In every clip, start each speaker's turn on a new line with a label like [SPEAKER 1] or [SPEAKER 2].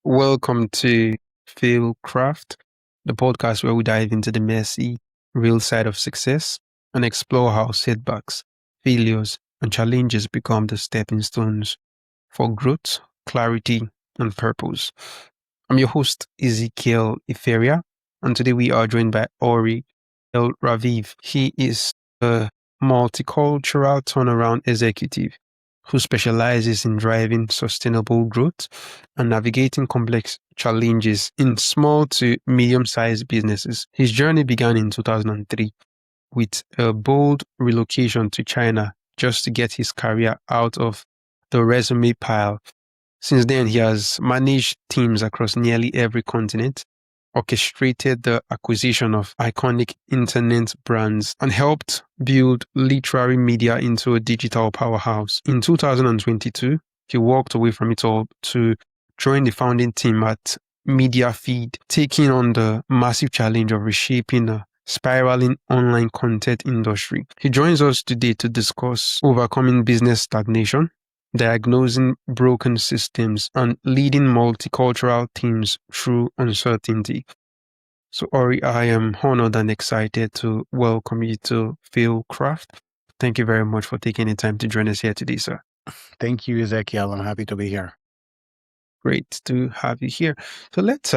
[SPEAKER 1] Welcome to FailCraft, the podcast where we dive into the messy, real side of success and explore how setbacks, failures, and challenges become the stepping stones for growth, clarity, and purpose. I'm your host, Ezekiel, and today we are joined by Ori Elraviv. He is a multicultural turnaround executive who specializes in driving sustainable growth and navigating complex challenges in small to medium-sized businesses. His journey began in 2003 with a bold relocation to China just to get his career out of the resume pile. Since then, he has managed teams across nearly every continent, orchestrated the acquisition of iconic internet brands, and helped build literary media into a digital powerhouse. In 2022, he walked away from it all to join the founding team at MediaFeed, taking on the massive challenge of reshaping a spiraling online content industry. He joins us today to discuss overcoming business stagnation, diagnosing broken systems, and leading multicultural teams through uncertainty. So, Ori, I am honored and excited to welcome you to FailCraft. Thank you very much for taking the time to join us here today, sir.
[SPEAKER 2] Thank you, Ezekiel. I'm happy to be here.
[SPEAKER 1] Great to have you here. So let's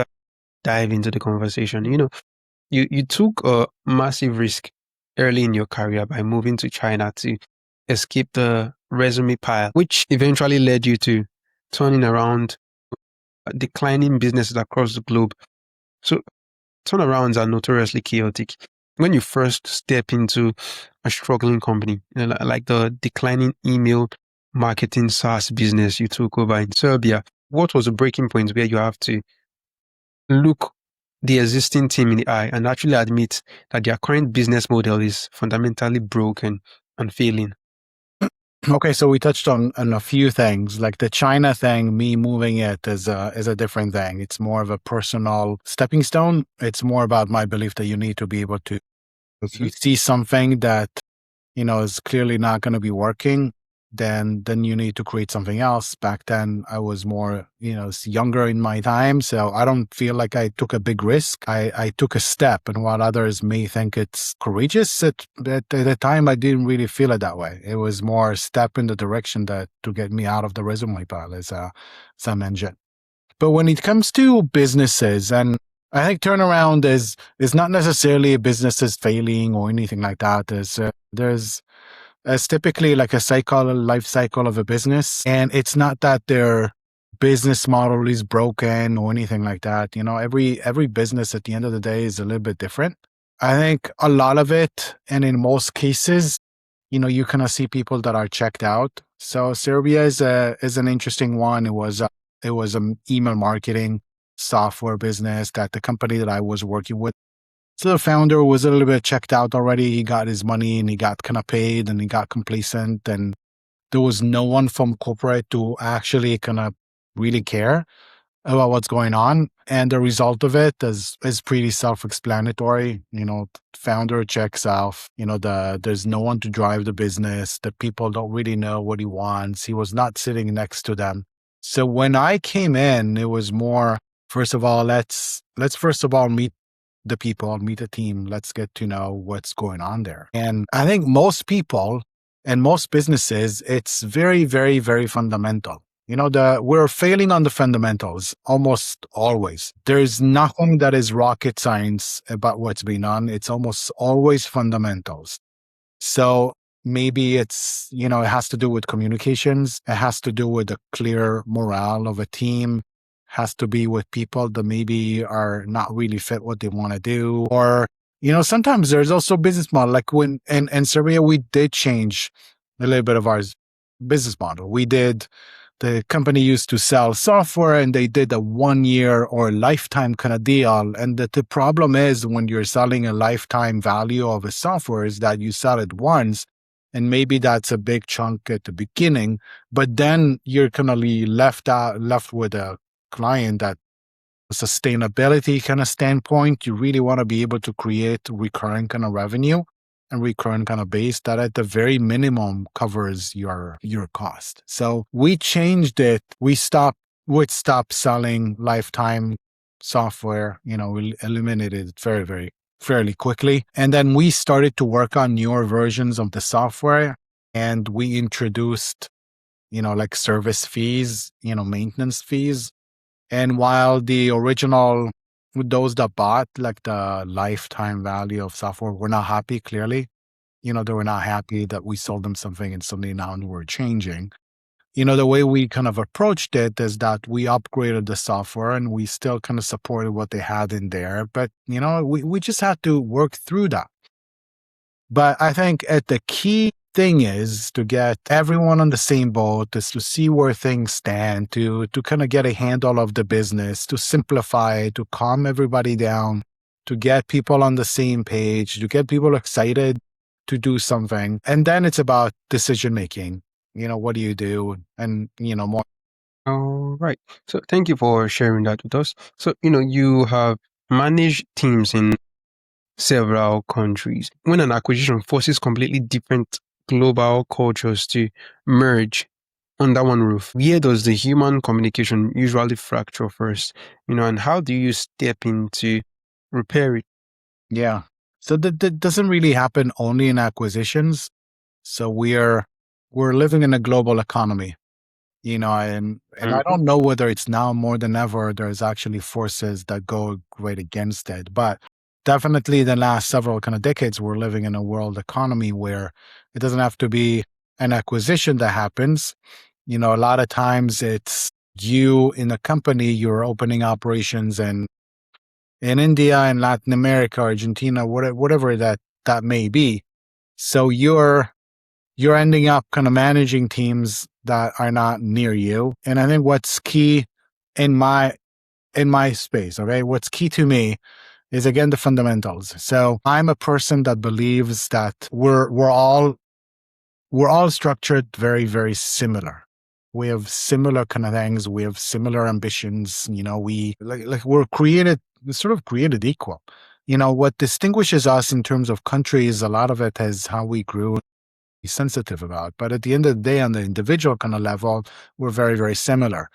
[SPEAKER 1] dive into the conversation. You took a massive risk early in your career by moving to China to escape the resume pile, which eventually led you to turning around declining businesses across the globe. So turnarounds are notoriously chaotic. When you first step into a struggling company, like the declining email marketing SaaS business you took over in Serbia, what was the breaking point where you have to look the existing team in the eye and actually admit that their current business model is fundamentally broken and failing?
[SPEAKER 2] Okay, so we touched on a few things. Like the China thing, me moving it is a different thing. It's more of a personal stepping stone. It's more about my belief that you need to be able to, if you see something that, is clearly not going to be working, then you need to create something else. Back then, I was more, younger in my time. So I don't feel like I took a big risk. I took a step, and while others may think it's courageous, at the time, I didn't really feel it that way. It was more a step in the direction that to get me out of the resume pile as I mentioned. But when it comes to businesses, and I think turnaround is not necessarily businesses failing or anything like that. There's typically like a life cycle of a business. And it's not that their business model is broken or anything like that. Every business at the end of the day is a little bit different. I think a lot of it, and in most cases, you kind of see people that are checked out. So Serbia is an interesting one. It was an email marketing software business that the company that I was working with. So the founder was a little bit checked out already. He got his money and he got kind of paid and he got complacent, and there was no one from corporate to actually kind of really care about what's going on. And the result of it is pretty self-explanatory. Founder checks off, there's no one to drive the business. The people don't really know what he wants. He was not sitting next to them. So when I came in, it was more, first of all, let's first of all meet the people, meet the team. Let's get to know what's going on there. And I think most people and most businesses, it's very, very, very fundamental. We're failing on the fundamentals almost always. There's nothing that is rocket science about what's being done. It's almost always fundamentals. So maybe it's, it has to do with communications. It has to do with the clear morale of a team. Has to be with people that maybe are not really fit what they want to do. Or, sometimes there's also business model. Like when in Serbia, we did change a little bit of our business model. The company used to sell software and they did a 1 year or lifetime kind of deal. And the problem is when you're selling a lifetime value of a software is that you sell it once. And maybe that's a big chunk at the beginning, but then you're kind of left with a client that sustainability kind of standpoint, you really want to be able to create recurring kind of revenue and recurring kind of base that at the very minimum covers your cost. So we changed it. We stopped would stop selling lifetime software. We eliminated it fairly quickly. And then we started to work on newer versions of the software, and we introduced, like service fees, maintenance fees. And while the original, those that bought like the lifetime value of software were not happy, clearly, they were not happy that we sold them something and suddenly now we're changing. The way we kind of approached it is that we upgraded the software and we still kind of supported what they had in there. But, we just had to work through that. But I think the key thing is to get everyone on the same boat, is to see where things stand, to kind of get a handle of the business, to simplify, to calm everybody down, to get people on the same page, to get people excited to do something. And then it's about decision making. What do you do? And, more.
[SPEAKER 1] All right. So thank you for sharing that with us. So, you have managed teams in several countries. When an acquisition forces completely different global cultures to merge under one roof, where does the human communication usually fracture first? And how do you step in to repair it?
[SPEAKER 2] Yeah. So that doesn't really happen only in acquisitions. So we're living in a global economy, and I don't know whether it's now more than ever, there's actually forces that go right against it. But definitely the last several kind of decades, we're living in a world economy where it doesn't have to be an acquisition that happens. A lot of times it's you in a company, you're opening operations in India and Latin America, Argentina, whatever that may be. So you're ending up kind of managing teams that are not near you. And I think what's key in my space, okay, what's key to me is, again, the fundamentals. So I'm a person that believes that we're all structured very, very similar. We have similar kind of things. We have similar ambitions. We we're sort of created equal. What distinguishes us in terms of countries, a lot of it is how we grew, be sensitive about. But at the end of the day, on the individual kind of level, we're very, very similar.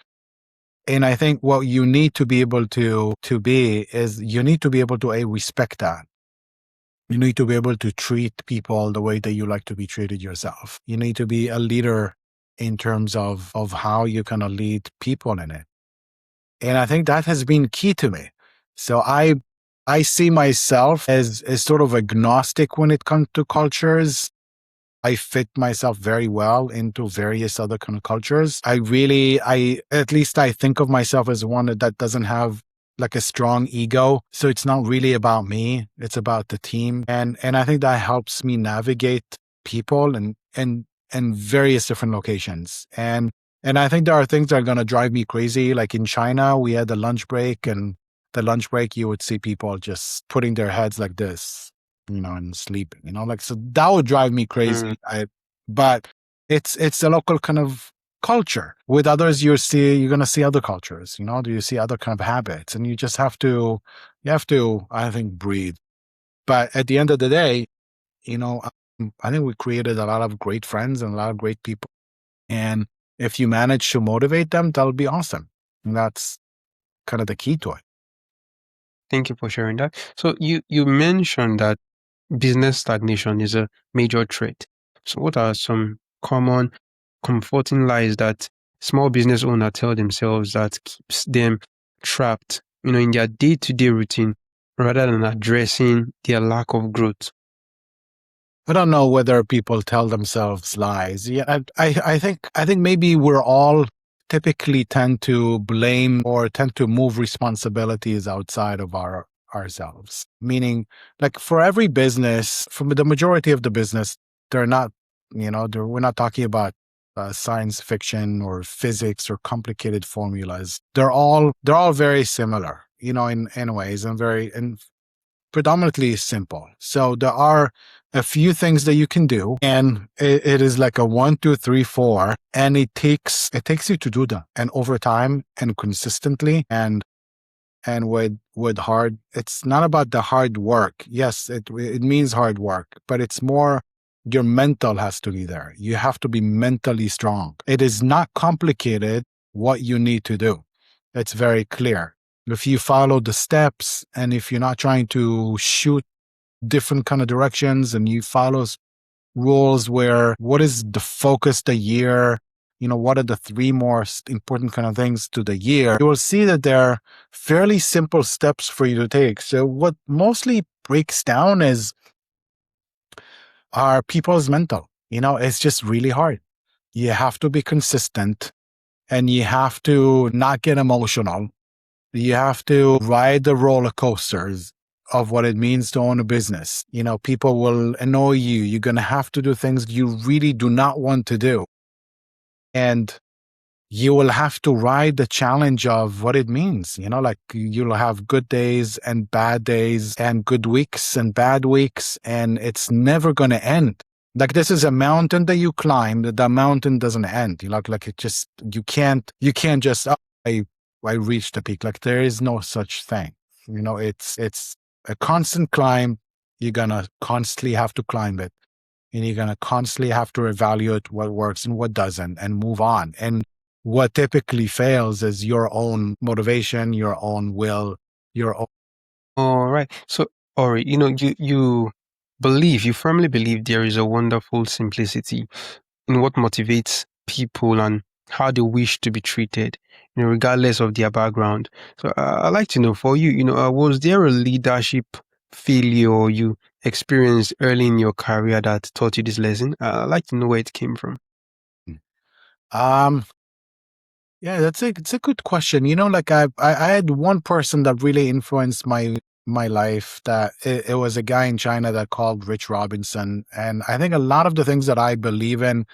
[SPEAKER 2] And I think what you need to be able to be is, you need to be able to respect that. You need to be able to treat people the way that you like to be treated yourself. You need to be a leader in terms of how you kind of lead people in it. And I think that has been key to me. So I see myself as sort of agnostic when it comes to cultures. I fit myself very well into various other kind of cultures. At least I think of myself as one that doesn't have like a strong ego. So it's not really about me. It's about the team. And I think that helps me navigate people and various different locations. And I think there are things that are going to drive me crazy. Like in China, we had the lunch break, and the lunch break, you would see people just putting their heads like this, and sleeping, so that would drive me crazy. But it's a local kind of culture. With others, you're going to see other cultures, do you see other kind of habits, and you just have to, I think, breathe. But at the end of the day, I think we created a lot of great friends and a lot of great people. And if you manage to motivate them, that'll be awesome. And that's kind of the key to it.
[SPEAKER 1] Thank you for sharing that. So you mentioned that business stagnation is a major threat. So what are some common comforting lies that small business owners tell themselves that keeps them trapped, in their day-to-day routine, rather than addressing their lack of growth?
[SPEAKER 2] I don't know whether people tell themselves lies. Yeah, I think maybe we're all typically tend to blame or tend to move responsibilities outside of ourselves. Meaning, like, for every business, from the majority of the business, they're not, we're not talking about science fiction or physics or complicated formulas. They're all very similar, in ways, and predominantly simple. So there are a few things that you can do, and it is like a 1, 2, 3, 4, and it takes you to do them, and over time and consistently, and with hard. It's not about the hard work. Yes, it means hard work, but it's more your mental has to be there. You have to be mentally strong. It is not complicated. what you need to do. It's very clear. If you follow the steps and if you're not trying to shoot different kind of directions and you follow rules where what is the focus the year, what are the three most important kind of things to the year, you will see that they're fairly simple steps for you to take. So what mostly breaks down is our people's mental. It's just really hard. You have to be consistent and you have to not get emotional. You have to ride the roller coasters of what it means to own a business. People will annoy you. You're going to have to do things you really do not want to do. And you will have to ride the challenge of what it means. Like you'll have good days and bad days and good weeks and bad weeks, and it's never going to end. Like this is a mountain that you climb, that the mountain doesn't end. Like it just, you can't just, I reached the peak. Like there is no such thing. It's a constant climb. You're going to constantly have to climb it. And you're going to constantly have to evaluate what works and what doesn't and move on. And what typically fails is your own motivation, your own will, your own.
[SPEAKER 1] All right. So, Ori, you firmly believe there is a wonderful simplicity in what motivates people and how they wish to be treated, regardless of their background. So I'd like to know for you, was there a leadership failure you experienced early in your career that taught you this lesson? I'd like to know where it came from.
[SPEAKER 2] Yeah, it's a good question. Like I had one person that really influenced my life. That it was a guy in China that called Rich Robinson, and I think a lot of the things that I believe in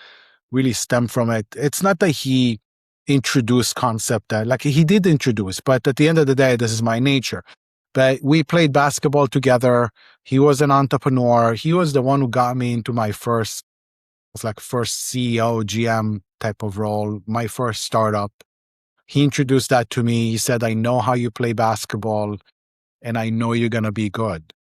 [SPEAKER 2] really stem from it. It's not that he introduced concept that, like he did introduce, but at the end of the day, this is my nature. But we played basketball together. He was an entrepreneur. He was the one who got me into my first CEO, GM type of role, my first startup. He introduced that to me. He said, I know how you play basketball and I know you're going to be good.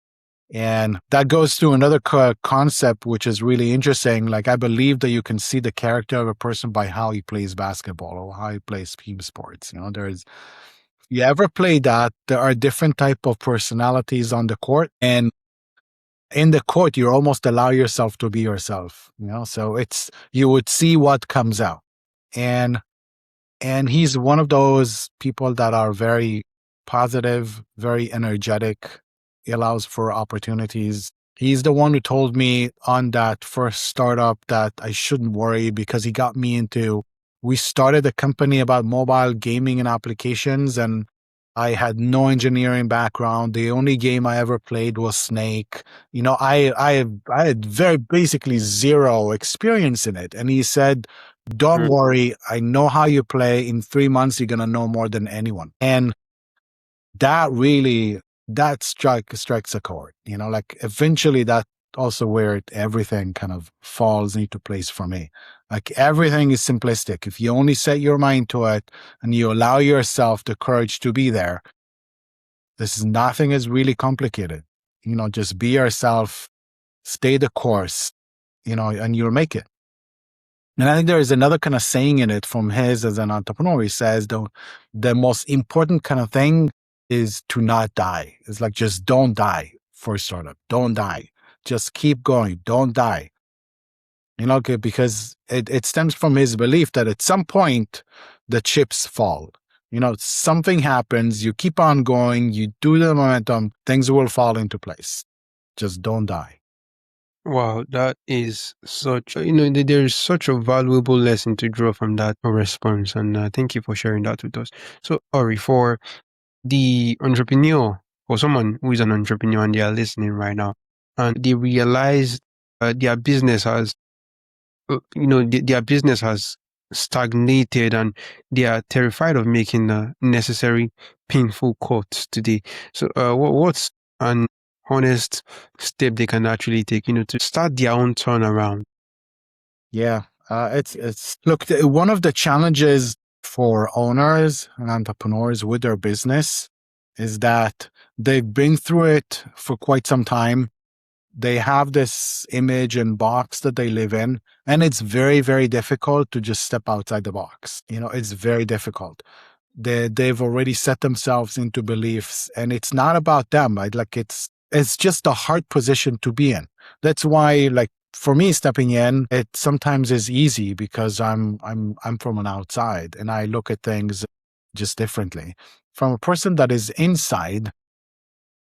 [SPEAKER 2] And that goes to another concept, which is really interesting. Like I believe that you can see the character of a person by how he plays basketball or how he plays team sports. You ever play that? There are different type of personalities on the court, and in the court, you almost allow yourself to be yourself. So you would see what comes out, and he's one of those people that are very positive, very energetic. He allows for opportunities. He's the one who told me on that first startup that I shouldn't worry because he got me into. We started a company about mobile gaming and applications, and I had no engineering background. The only game I ever played was Snake. I had very basically zero experience in it. And he said, don't worry, I know how you play. In 3 months, you're going to know more than anyone. And that strikes a chord, like eventually that also where everything kind of falls into place for me. Like everything is simplistic. If you only set your mind to it and you allow yourself the courage to be there, nothing is really complicated. Just be yourself, stay the course, and you'll make it. And I think there is another kind of saying in it from his as an entrepreneur. He says the most important kind of thing is to not die. It's like, just don't die for a startup. Don't die. Just keep going. Don't die. Because it stems from his belief that at some point the chips fall. Something happens, you keep on going, you do the momentum, things will fall into place. Just don't die.
[SPEAKER 1] Wow, that is there is such a valuable lesson to draw from that response. And thank you for sharing that with us. So, Ori, for the entrepreneur, or someone who is an entrepreneur and they are listening right now, and they realize their business has, their business has stagnated and they are terrified of making the necessary painful cuts today. So, what's an honest step they can actually take, to start their own turnaround?
[SPEAKER 2] Yeah, look, one of the challenges for owners and entrepreneurs with their business is that they've been through it for quite some time. They have this image and box that they live in, and it's very, very difficult to just step outside the box. It's very difficult. They've already set themselves into beliefs, and it's not about them. It's just a hard position to be in. That's why, like, for me, stepping in, it sometimes is easy because I'm from an outside and I look at things just differently. From a person that is inside,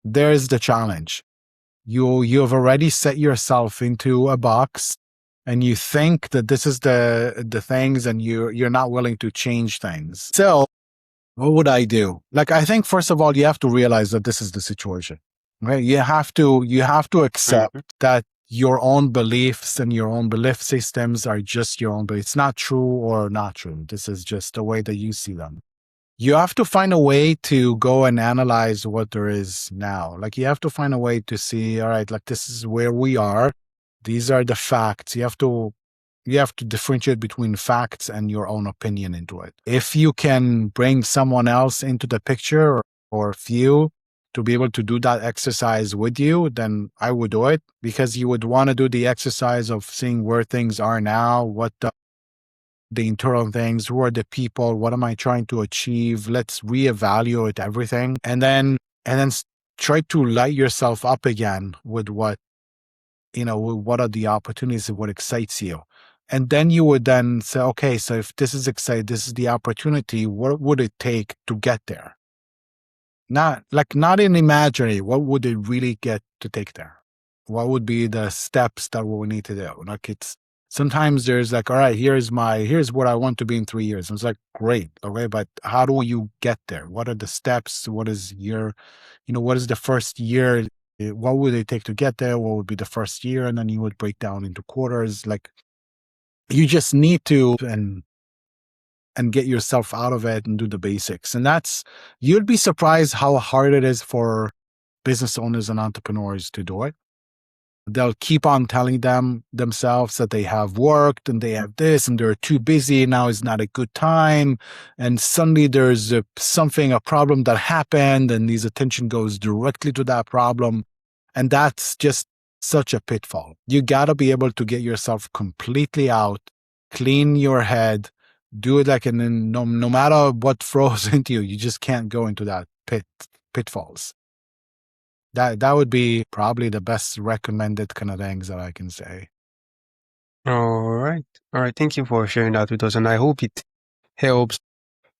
[SPEAKER 2] there's the challenge. You have already set yourself into a box, and you think that this is the things, and you're not willing to change things. So what would I do? Like, I think first of all, you have to realize that this is the situation. Right? You have to accept that your own beliefs and your own belief systems are just your own, but it's not true or not true. This is just the way that you see them. You have to find a way to go and analyze what there is now. Like, you have to find a way to see, all right, like, this is where we are. These are the facts. You have to differentiate between facts and your own opinion into it. If you can bring someone else into the picture, or a few, to be able to do that exercise with you, then I would do it, because you would want to do the exercise of seeing where things are now, what the internal things, who are the people, what am I trying to achieve? Let's reevaluate everything, and then try to light yourself up again with what are the opportunities, what excites you. And then you would then say, okay, so if this is exciting, this is the opportunity, what would it take to get there? Not in imaginary, what would it really get to take there? What would be the steps that we need to do? Like, it's sometimes there's like, all right, here's what I want to be in 3 years. And it's like, great. Okay. But how do you get there? What are the steps? What is what is the first year? What would it take to get there? What would be the first year? And then you would break down into quarters. Like, you just need to and get yourself out of it and do the basics. And you'd be surprised how hard it is for business owners and entrepreneurs to do it. They'll keep on telling themselves that they have worked and they have this and they're too busy. Now is not a good time. And suddenly there's a problem that happened, and his attention goes directly to that problem. And that's just such a pitfall. You got to be able to get yourself completely out, clean your head, do it and then no matter what throws into you, you just can't go into that pitfalls. That would be probably the best recommended kind of things that I can say.
[SPEAKER 1] All right. Thank you for sharing that with us. And I hope it helps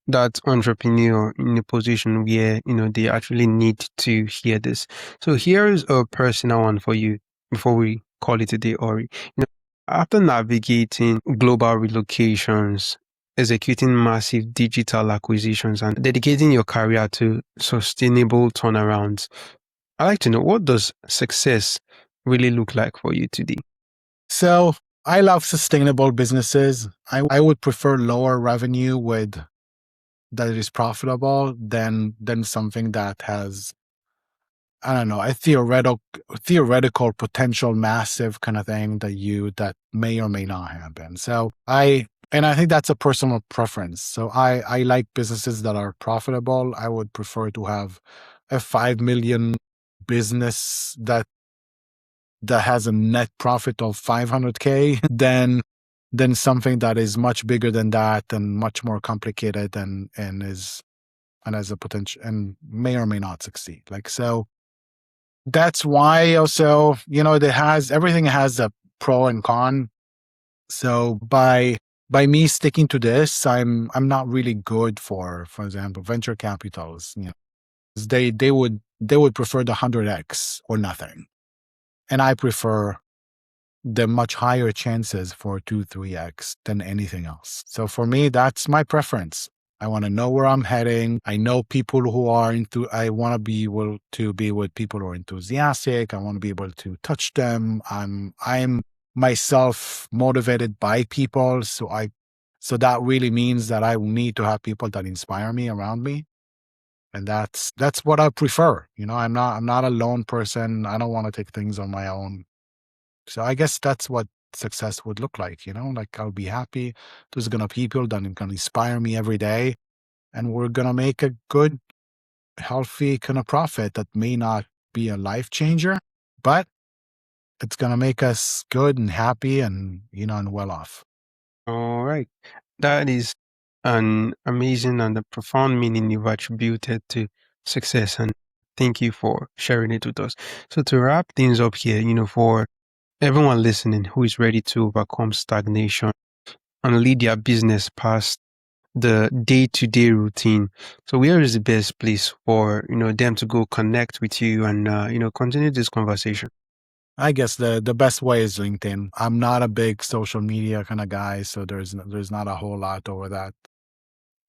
[SPEAKER 1] that entrepreneur in a position where, they actually need to hear this. So here's a personal one for you before we call it a day, Ori. After navigating global relocations, executing massive digital acquisitions, and dedicating your career to sustainable turnarounds, I'd like to know, what does success really look like for you today?
[SPEAKER 2] So I love sustainable businesses. I would prefer lower revenue that is profitable than something that has, I don't know, a theoretical potential massive kind of thing that may or may not happen. So I think that's a personal preference. So I like businesses that are profitable. I would prefer to have a 5 million business that has a net profit of 500K than something that is much bigger than that and much more complicated and has a potential and may or may not succeed. So that's why also, everything has a pro and con. So by me sticking to this, I'm not really good for example, venture capitals. They would prefer the 100x or nothing. And I prefer the much higher chances for 2-3x than anything else. So for me, that's my preference. I want to know where I'm heading. I know people who are I want to be able to be with people who are enthusiastic. I want to be able to touch them. I'm myself motivated by people. So that really means that I need to have people that inspire me around me. And that's what I prefer. I'm not a lone person. I don't want to take things on my own. So I guess that's what success would look like. I'll be happy. There's going to be people that can inspire me every day. And we're going to make a good, healthy kind of profit that may not be a life changer, but it's going to make us good and happy and, and well off.
[SPEAKER 1] All right. That is an amazing and a profound meaning you've attributed to success. And thank you for sharing it with us. So to wrap things up here, for everyone listening who is ready to overcome stagnation and lead their business past the day-to-day routine. So where is the best place for, them to go connect with you and, continue this conversation?
[SPEAKER 2] I guess the best way is LinkedIn. I'm not a big social media kind of guy, so there's not a whole lot over that.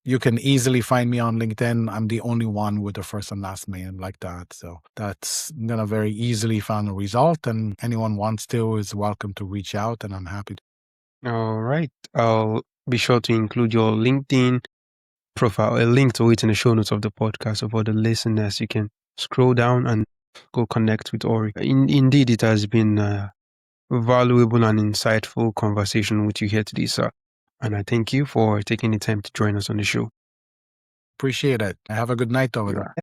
[SPEAKER 2] You can easily find me on LinkedIn. I'm the only one with a first and last name like that. So that's gonna very easily find a result. And anyone wants to is welcome to reach out, and I'm happy to.
[SPEAKER 1] All right. I'll be sure to include your LinkedIn profile, a link to it in the show notes of the podcast. So for the listeners, you can scroll down and go connect with Ori. Indeed, it has been a valuable and insightful conversation with you here today, sir. And I thank you for taking the time to join us on the show.
[SPEAKER 2] Appreciate it. Have a good night over there.